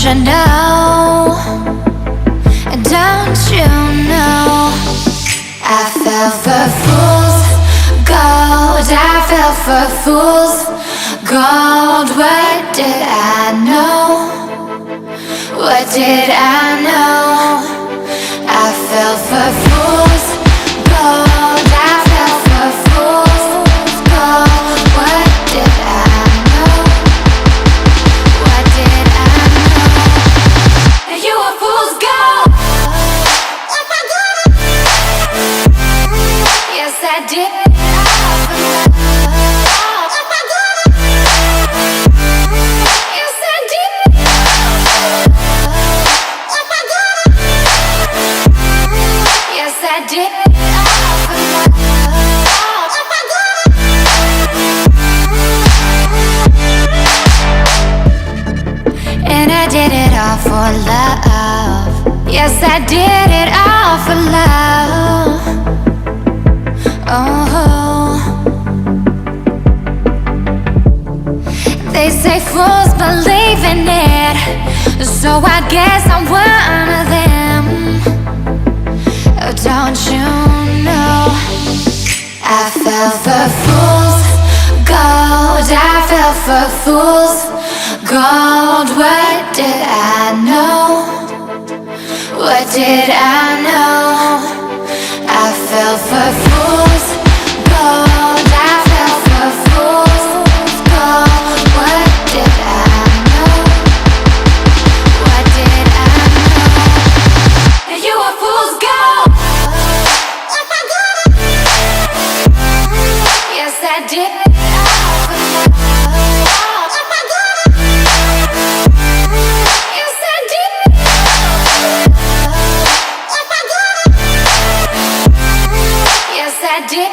you know? Don't you know? I fell for fools gold. I fell for fools gold. What did I know? What did I know? I fell for fools gold. I fell for fools gold. What did I know? What did I know? You were fool's gold. Yes, I did. Yes, I did. Yes, I did. And I did it all for love. Yes, I did it all for love. Oh, they say fools believe in it, so I guess I'm one of them. Oh, don't you know? I fell for fools gold. I fell for fools gold. What did I know? What did I know? I fell for fools gold. I fell for fools gold. What did I know? What did I know? You were fool's gold. Yes, I did. Yes, I did. Yes, I did.